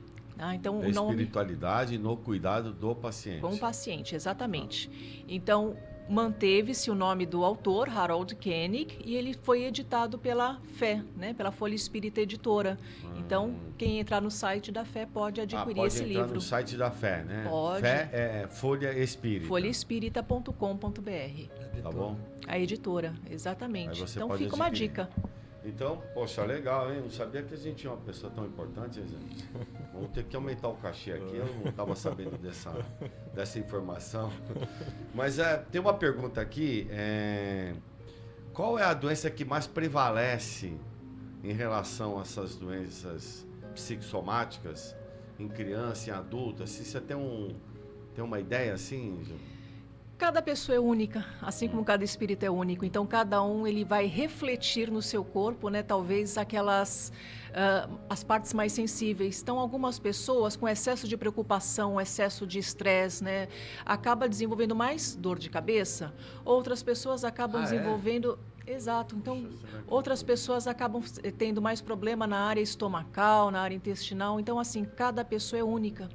Então, o nome... Espiritualidade no cuidado do paciente. Com o paciente, exatamente. Então, manteve-se o nome do autor, Harold Koenig, e ele foi editado pela Fé, né, pela Folha Espírita Editora. Então, quem entrar no site da Fé pode adquirir esse livro. Pode entrar no site da Fé, né? Pode. Fé é Folha Espírita. folhaespírita.com.br. Tá bom? A editora, exatamente. Então, pode fica uma adquirir. dica. Então, poxa, legal, hein? Não sabia que a gente tinha uma pessoa tão importante, gente. Vamos ter que aumentar o cachê aqui. Eu não estava sabendo dessa informação. Mas tem uma pergunta aqui. Qual é a doença que mais prevalece em relação a essas doenças psicossomáticas em criança, em adulto? Se você tem uma ideia assim, Ju? Cada pessoa é única, assim como cada espírito é único. Então, cada um ele vai refletir no seu corpo, né? Talvez as partes mais sensíveis. Então, algumas pessoas com excesso de preocupação, excesso de estresse, né? Acaba desenvolvendo mais dor de cabeça. Outras pessoas acabam desenvolvendo... Exato. Então, outras pessoas acabam tendo mais problema na área estomacal, na área intestinal. Então, assim, cada pessoa é única.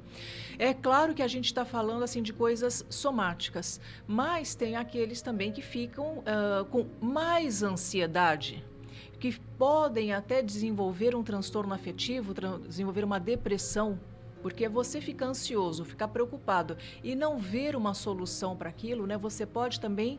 É claro que a gente está falando, assim, de coisas somáticas, mas tem aqueles também que ficam com mais ansiedade, que podem até desenvolver um transtorno afetivo, desenvolver uma depressão, porque você fica ansioso, fica preocupado e não ver uma solução para aquilo, né? Você pode também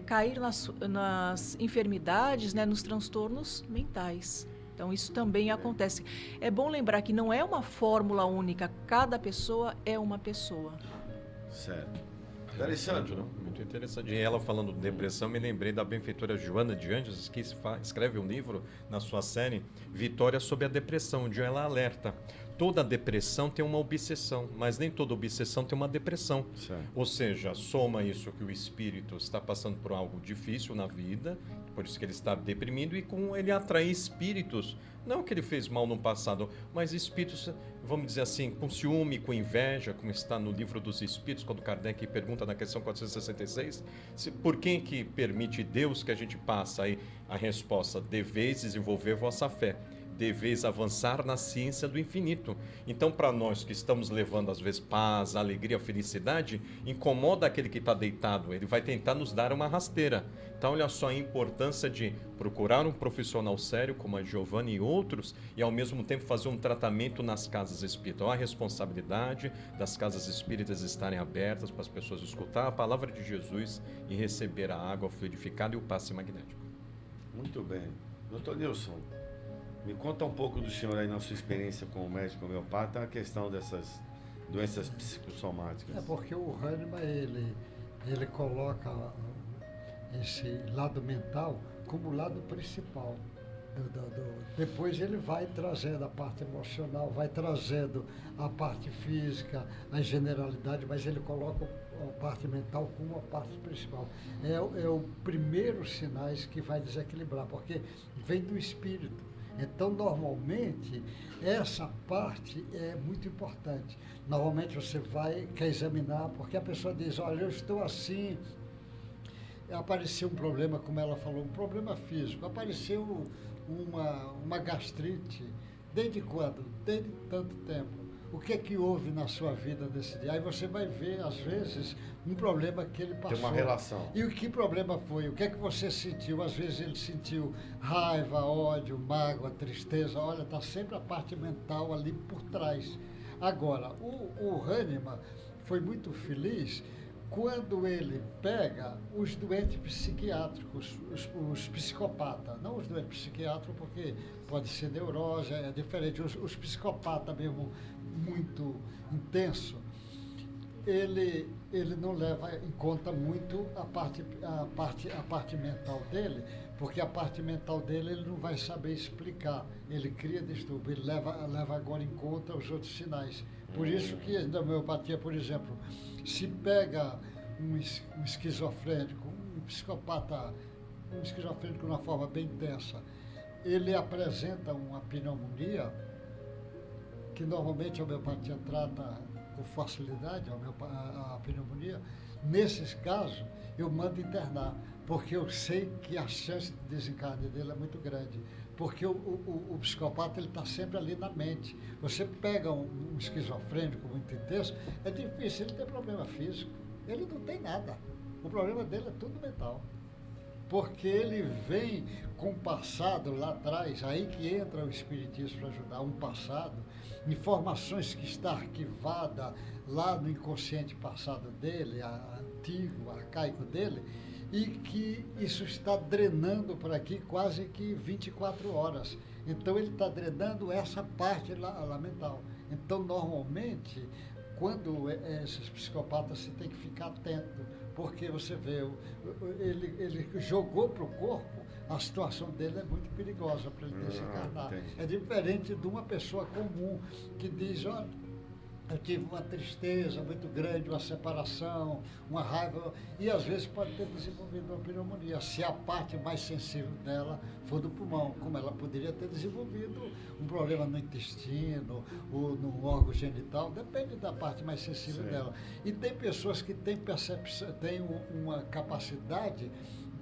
cair nas enfermidades, né? Nos transtornos mentais. Então, isso também acontece. É bom lembrar que não é uma fórmula única, cada pessoa é uma pessoa. Certo. Alessandro, muito interessante. E ela falando de depressão, me lembrei da benfeitora Joana de Anjos, que escreve um livro na sua série Vitória sobre a Depressão, onde ela alerta. Toda depressão tem uma obsessão, mas nem toda obsessão tem uma depressão. Certo. Ou seja, soma isso que o espírito está passando por algo difícil na vida, por isso que ele está deprimido, e com ele atrai espíritos, não que ele fez mal no passado, mas espíritos, vamos dizer assim, com ciúme, com inveja, como está no livro dos Espíritos, quando Kardec pergunta na questão 466, por quem que permite Deus que a gente passa aí a resposta, deveis desenvolver vossa fé. Deveis avançar na ciência do infinito. Então, para nós que estamos levando, às vezes, paz, alegria, felicidade, incomoda aquele que está deitado. Ele vai tentar nos dar uma rasteira. Então, olha só a importância de procurar um profissional sério, como a Giovana e outros, e, ao mesmo tempo, fazer um tratamento nas casas espíritas. Olha a responsabilidade das casas espíritas estarem abertas para as pessoas escutar a palavra de Jesus e receber a água fluidificada e o passe magnético. muito bem. Doutor Nilson, me conta um pouco do senhor aí na sua experiência como médico homeopata, a questão dessas doenças psicossomáticas. Porque o Hahnemann, ele coloca esse lado mental como o lado principal. Depois ele vai trazendo a parte emocional, vai trazendo a parte física, a generalidade, mas ele coloca a parte mental como a parte principal. É o primeiro sinais que vai desequilibrar, porque vem do espírito. Então, normalmente, essa parte é muito importante. Normalmente você quer examinar, porque a pessoa diz, olha, eu estou assim, apareceu um problema, como ela falou, um problema físico, apareceu uma gastrite. Desde quando? Desde tanto tempo. O que é que houve na sua vida nesse dia? Aí você vai ver, às vezes, um problema que ele passou. Tem uma relação. E o que problema foi? O que é que você sentiu? Às vezes ele sentiu raiva, ódio, mágoa, tristeza. Olha, está sempre a parte mental ali por trás. Agora, o Hahnemann foi muito feliz quando ele pega os doentes psiquiátricos, os psicopatas, não os doentes psiquiátricos, porque pode ser neurose, é diferente, os psicopatas mesmo, muito intenso, ele não leva em conta muito a parte mental dele, porque a parte mental dele ele não vai saber explicar, ele cria distúrbio, ele leva agora em conta os outros sinais. Por isso que na homeopatia, por exemplo, se pega um esquizofrênico, um psicopata, um esquizofrênico de uma forma bem intensa, ele apresenta uma pneumonia, que normalmente a homeopatia trata com facilidade, a pneumonia. Nesses casos, eu mando internar, porque eu sei que a chance de desencarne dele é muito grande. Porque o psicopata está sempre ali na mente. Você pega um esquizofrênico muito intenso, é difícil, ele tem problema físico, ele não tem nada. O problema dele é tudo mental. Porque ele vem com um passado lá atrás, aí que entra o espiritismo para ajudar, um passado, informações que está arquivada lá no inconsciente passado dele, antigo, arcaico dele, e que isso está drenando por aqui quase que 24 horas. Então ele está drenando essa parte lá mental. Então normalmente, quando esses psicopatas, você tem que ficar atento, porque você vê, ele jogou para o corpo, a situação dele é muito perigosa para ele desencarnar. É diferente de uma pessoa comum que diz, olha, eu tive uma tristeza muito grande, uma separação, uma raiva, e às vezes pode ter desenvolvido uma pneumonia, se a parte mais sensível dela for do pulmão, como ela poderia ter desenvolvido um problema no intestino ou no órgão genital, depende da parte mais sensível dela. E tem pessoas que têm percepção, têm uma capacidade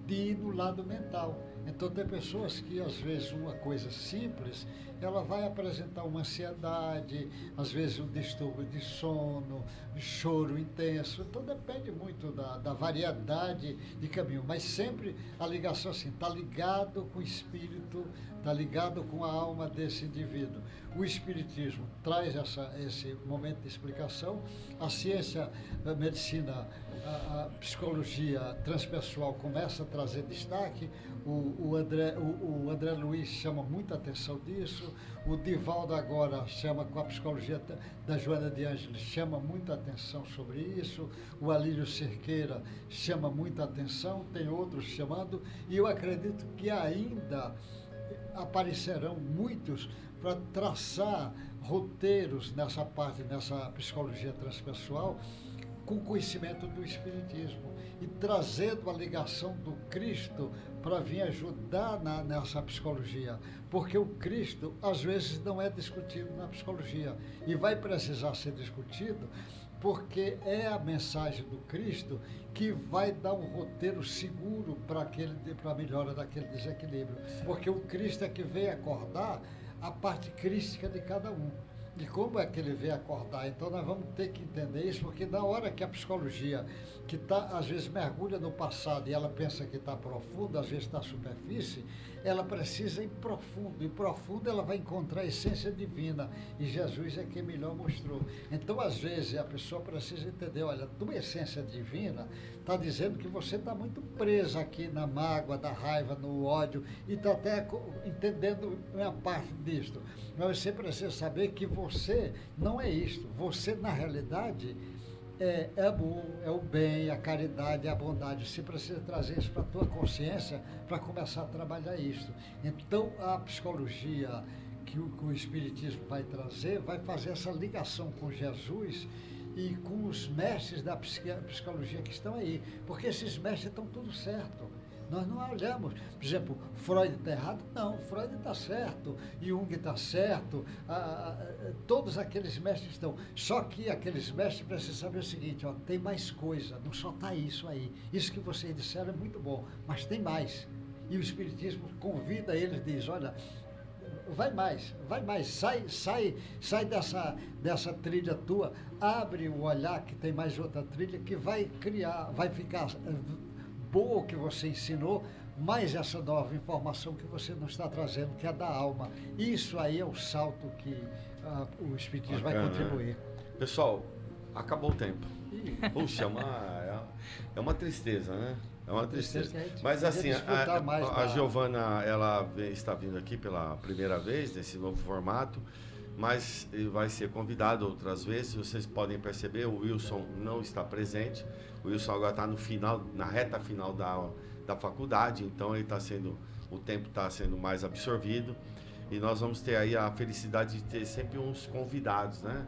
de ir no lado mental. Então tem pessoas que às vezes uma coisa simples, ela vai apresentar uma ansiedade, às vezes um distúrbio de sono, choro intenso. Então depende muito da variedade de caminho, mas sempre a ligação assim, está ligado com o espírito, está ligado com a alma desse indivíduo. O espiritismo traz esse momento de explicação, a ciência, a medicina, a psicologia transpessoal começa a trazer destaque, o André Luiz chama muita atenção disso, o Divaldo agora chama, com a psicologia da Joana de Ângeles, chama muita atenção sobre isso, o Alírio Cerqueira chama muita atenção, tem outros chamando, e eu acredito que ainda aparecerão muitos para traçar roteiros nessa parte, nessa psicologia transpessoal, com conhecimento do Espiritismo e trazendo a ligação do Cristo para vir ajudar nessa psicologia, porque o Cristo às vezes não é discutido na psicologia e vai precisar ser discutido porque é a mensagem do Cristo que vai dar um roteiro seguro para a melhora daquele desequilíbrio, porque o Cristo é que veio acordar a parte crística de cada um. E como é que ele veio acordar? Então nós vamos ter que entender isso, porque na hora que a psicologia, que às vezes mergulha no passado e ela pensa que está profunda, às vezes está na superfície, ela precisa ir profundo. E profundo ela vai encontrar a essência divina. E Jesus é quem melhor mostrou. Então, às vezes, a pessoa precisa entender, olha, tua essência divina está dizendo que você está muito presa aqui na mágoa, da raiva, no ódio, e está até entendendo uma parte disto. Mas você precisa saber que você não é isto. Você, na realidade, é amor, é o bem, a caridade, a bondade. Você precisa trazer isso para a tua consciência para começar a trabalhar isso. Então, a psicologia que o Espiritismo vai trazer, vai fazer essa ligação com Jesus e com os mestres da psicologia que estão aí. Porque esses mestres estão tudo certo. Nós não olhamos, por exemplo, Freud está errado? Não, Freud está certo, Jung está certo, todos aqueles mestres estão. Só que aqueles mestres precisam saber o seguinte, ó, tem mais coisa, não só está isso aí. Isso que vocês disseram é muito bom, mas tem mais. E o Espiritismo convida eles, diz, olha, vai mais, sai dessa trilha tua, abre o olhar que tem mais outra trilha que vai criar, vai ficar boa o que você ensinou, mais essa nova informação que você não está trazendo, que é da alma. Isso aí é o salto que o Espiritismo vai contribuir. Pessoal, acabou o tempo. Puxa, é uma tristeza, né? É uma tristeza. Mas assim, a Giovana, ela está vindo aqui pela primeira vez, nesse novo formato, mas vai ser convidada outras vezes. Vocês podem perceber, o Wilson não está presente. O Wilson agora está no final, na reta final da faculdade, então o tempo está sendo mais absorvido. E nós vamos ter aí a felicidade de ter sempre uns convidados, né?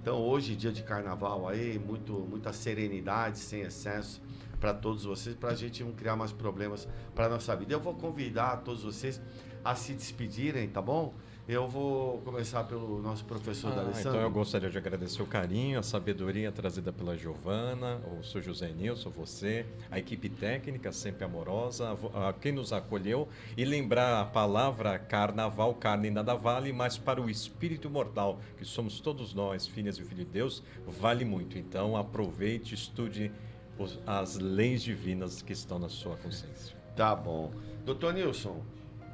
Então hoje, dia de carnaval aí, muita serenidade, sem excesso para todos vocês, para a gente não criar mais problemas para a nossa vida. Eu vou convidar todos vocês a se despedirem, tá bom? Eu vou começar pelo nosso professor D'Alessandro. Então eu gostaria de agradecer o carinho, a sabedoria trazida pela Giovana, o Sr. José Nilson, você, a equipe técnica sempre amorosa, a quem nos acolheu, e lembrar a palavra carnaval, carne nada vale, mas para o espírito mortal, que somos todos nós, filhas e filhos de Deus, vale muito. Então aproveite, estude as leis divinas que estão na sua consciência. Tá bom. Doutor Nilson,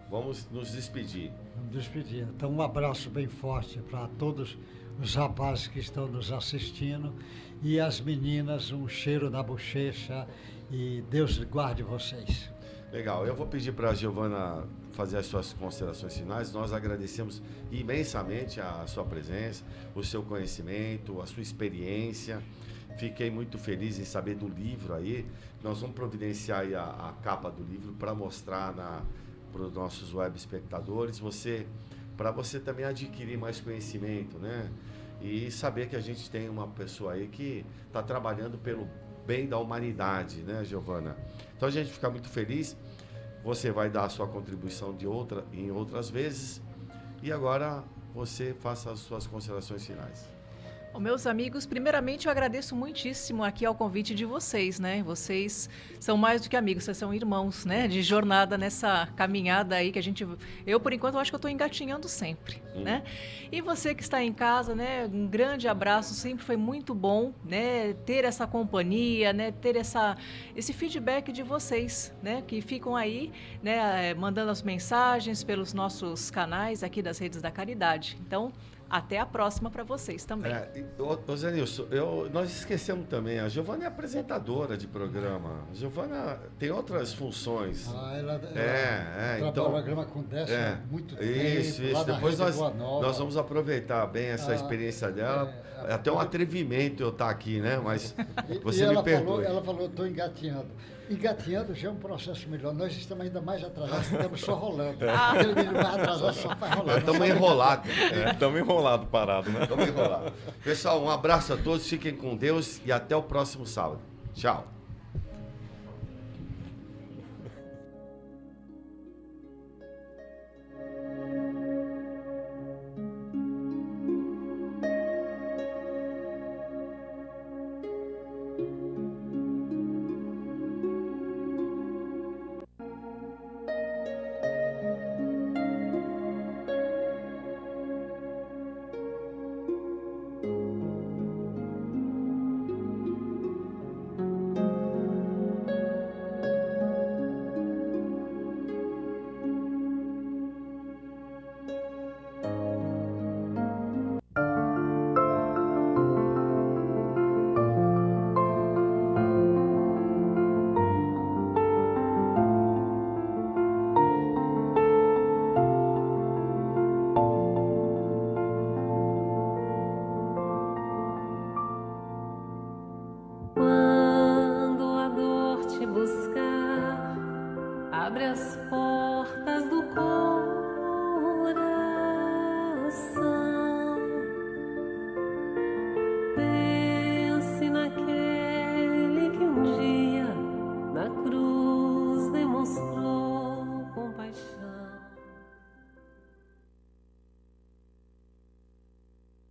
vamos nos despedir. Vamos despedir. Então, um abraço bem forte para todos os rapazes que estão nos assistindo e as meninas, um cheiro na bochecha e Deus guarde vocês. Legal. Eu vou pedir para a Giovana fazer as suas considerações finais. Nós agradecemos imensamente a sua presença, o seu conhecimento, a sua experiência. Fiquei muito feliz em saber do livro aí. Nós vamos providenciar aí a capa do livro para mostrar para os nossos web espectadores, para você também adquirir mais conhecimento, né? E saber que a gente tem uma pessoa aí que está trabalhando pelo bem da humanidade, né, Giovana? Então a gente fica muito feliz. Você vai dar a sua contribuição em outras vezes. E agora você faça as suas considerações finais. Bom, meus amigos, primeiramente eu agradeço muitíssimo aqui ao convite de vocês, né? Vocês são mais do que amigos, vocês são irmãos, né? De jornada nessa caminhada aí que eu por enquanto acho que eu estou engatinhando sempre, né? E você que está em casa, né? Um grande abraço, sempre foi muito bom, né? Ter essa companhia, né? Ter esse feedback de vocês, né? Que ficam aí, né? Mandando as mensagens pelos nossos canais aqui das Redes da Caridade. Então, até a próxima para vocês também. Ô Zé Nilson, nós esquecemos também, a Giovana é apresentadora de programa. A Giovana tem outras funções. Ela então, o programa acontece há muito tempo. Isso. Depois nós vamos aproveitar bem essa experiência dela. É até um atrevimento eu estar aqui, né? Mas você me perdoe. Ela falou, estou engatinhando. Engatinhando já é um processo melhor. Nós estamos ainda mais atrasados, estamos só rolando. Aquele menino mais atrasado só faz rolando. Estamos enrolados. Estamos enrolados, parados, né? Estamos enrolados. Pessoal, um abraço a todos, fiquem com Deus e até o próximo sábado. Tchau. Abre as portas do coração.